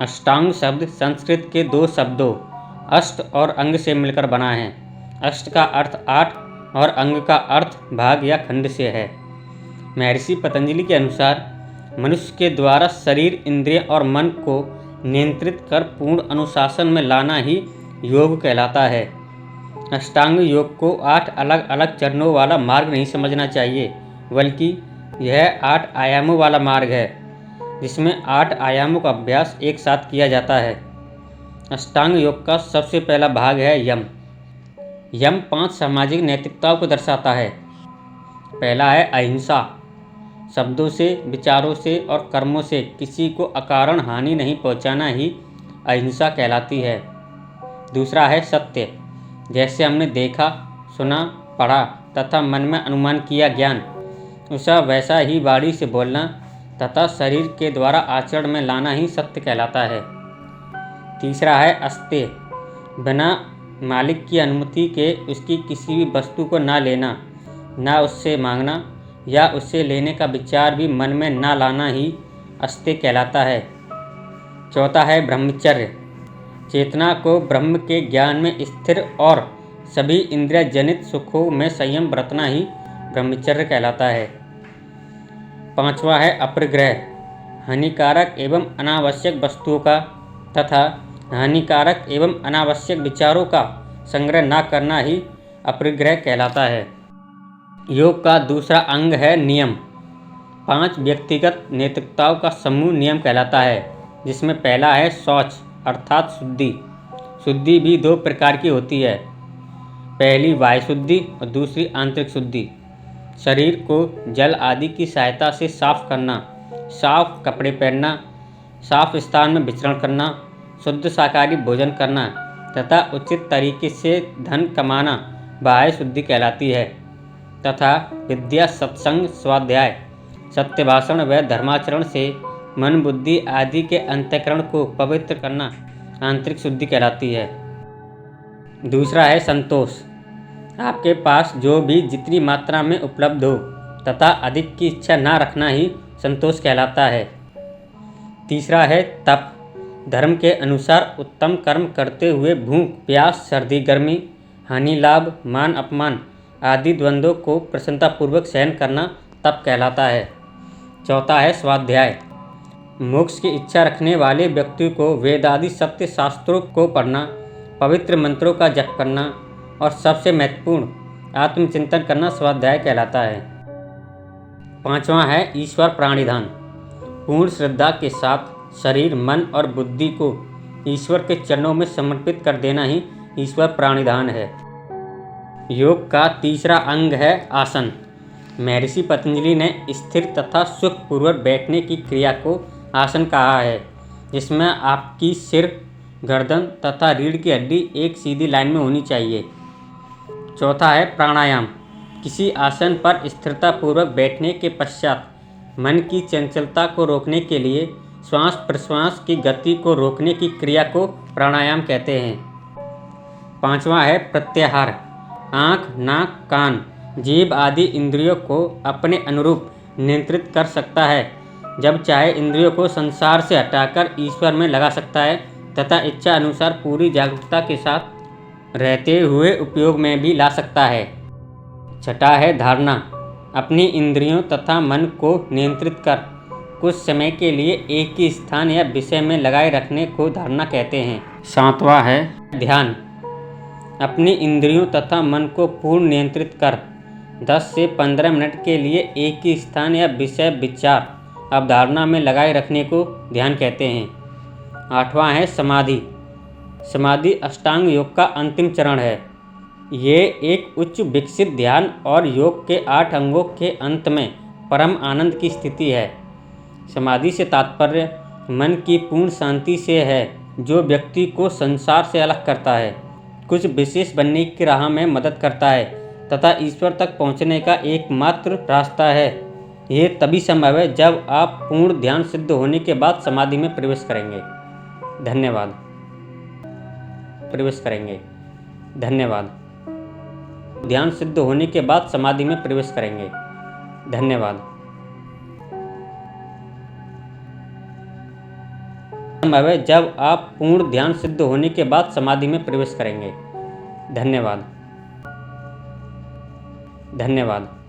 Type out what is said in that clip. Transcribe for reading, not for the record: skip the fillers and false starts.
अष्टांग शब्द संस्कृत के दो शब्दों अष्ट और अंग से मिलकर बना है। अष्ट का अर्थ 8 और अंग का अर्थ भाग या खंड से है। महर्षि पतंजलि के अनुसार मनुष्य के द्वारा शरीर, इंद्रिय और मन को नियंत्रित कर पूर्ण अनुशासन में लाना ही योग कहलाता है। अष्टांग योग को 8 अलग अलग चरणों वाला मार्ग नहीं समझना चाहिए, बल्कि यह 8 आयामों वाला मार्ग है, जिसमें 8 आयामों का अभ्यास एक साथ किया जाता है। अष्टांग योग का सबसे पहला भाग है यम। यम 5 सामाजिक नैतिकताओं को दर्शाता है। पहला है अहिंसा। शब्दों से, विचारों से और कर्मों से किसी को अकारण हानि नहीं पहुंचाना ही अहिंसा कहलाती है। दूसरा है सत्य। जैसे हमने देखा, सुना, पढ़ा तथा मन में अनुमान किया ज्ञान, उसा वैसा ही वाणी से बोलना तथा शरीर के द्वारा आचरण में लाना ही सत्य कहलाता है। तीसरा है अस्तेय। बिना मालिक की अनुमति के उसकी किसी भी वस्तु को ना लेना, ना उससे मांगना या उससे लेने का विचार भी मन में ना लाना ही अस्तेय कहलाता है। चौथा है ब्रह्मचर्य। चेतना को ब्रह्म के ज्ञान में स्थिर और सभी इंद्रिय जनित सुखों में संयम बरतना ही ब्रह्मचर्य कहलाता है। पांचवा है अपरिग्रह। हानिकारक एवं अनावश्यक वस्तुओं का तथा हानिकारक एवं अनावश्यक विचारों का संग्रह न करना ही अपरिग्रह कहलाता है। योग का दूसरा अंग है नियम। 5 व्यक्तिगत नैतिकताओं का समूह नियम कहलाता है, जिसमें पहला है शौच अर्थात शुद्धि। शुद्धि भी 2 प्रकार की होती है, पहली वायु शुद्धि और दूसरी आंतरिक शुद्धि। शरीर को जल आदि की सहायता से साफ करना, साफ कपड़े पहनना, साफ स्थान में विचरण करना, शुद्ध शाकाहारी भोजन करना तथा उचित तरीके से धन कमाना बाह्य शुद्धि कहलाती है। तथा विद्या, सत्संग, स्वाध्याय, सत्य भाषण व धर्माचरण से मन, बुद्धि आदि के अंतःकरण को पवित्र करना आंतरिक शुद्धि कहलाती है। दूसरा है संतोष। आपके पास जो भी जितनी मात्रा में उपलब्ध हो तथा अधिक की इच्छा ना रखना ही संतोष कहलाता है। तीसरा है तप। धर्म के अनुसार उत्तम कर्म करते हुए भूख, प्यास, सर्दी, गर्मी, हानि, लाभ, मान, अपमान आदि द्वंद्वों को प्रसन्नतापूर्वक सहन करना तप कहलाता है। चौथा है स्वाध्याय। मोक्ष की इच्छा रखने वाले व्यक्ति को वेदादि सत्य शास्त्रों को पढ़ना, पवित्र मंत्रों का जप करना और सबसे महत्वपूर्ण आत्मचिंतन करना स्वाध्याय कहलाता है। पांचवा है ईश्वर प्राणिधान। पूर्ण श्रद्धा के साथ शरीर, मन और बुद्धि को ईश्वर के चरणों में समर्पित कर देना ही ईश्वर प्राणिधान है। योग का तीसरा अंग है आसन। महर्षि पतंजलि ने स्थिर तथा सुखपूर्वक बैठने की क्रिया को आसन कहा है, जिसमें आपकी सिर, गर्दन तथा रीढ़ की हड्डी एक सीधी लाइन में होनी चाहिए। चौथा है प्राणायाम। किसी आसन पर स्थिरतापूर्वक बैठने के पश्चात मन की चंचलता को रोकने के लिए श्वास प्रश्वास की गति को रोकने की क्रिया को प्राणायाम कहते हैं। पांचवा है प्रत्याहार। आँख, नाक, कान, जीभ आदि इंद्रियों को अपने अनुरूप नियंत्रित कर सकता है। जब चाहे इंद्रियों को संसार से हटाकर ईश्वर में लगा सकता है तथा इच्छा अनुसार पूरी जागरूकता के साथ रहते हुए उपयोग में भी ला सकता है। छठा है धारणा। अपनी इंद्रियों तथा मन को नियंत्रित कर कुछ समय के लिए एक ही स्थान या विषय में लगाए रखने को धारणा कहते हैं। सातवां है ध्यान। अपनी इंद्रियों तथा मन को पूर्ण नियंत्रित कर 10 से 15 मिनट के लिए एक ही स्थान या विषय, विचार, अवधारणा में लगाए रखने को ध्यान कहते हैं। आठवां है समाधि। समाधि अष्टांग योग का अंतिम चरण है। ये एक उच्च विकसित ध्यान और योग के 8 अंगों के अंत में परम आनंद की स्थिति है। समाधि से तात्पर्य मन की पूर्ण शांति से है, जो व्यक्ति को संसार से अलग करता है, कुछ विशेष बनने की राह में मदद करता है तथा ईश्वर तक पहुंचने का एकमात्र रास्ता है। ये तभी संभव है जब आप पूर्ण ध्यान सिद्ध होने के बाद समाधि में प्रवेश करेंगे। धन्यवाद। प्रवेश करेंगे। धन्यवाद। ध्यान सिद्ध होने के बाद समाधि में प्रवेश करेंगे। धन्यवाद। संभव है जब आप पूर्ण ध्यान सिद्ध होने के बाद समाधि में प्रवेश करेंगे। धन्यवाद। धन्यवाद।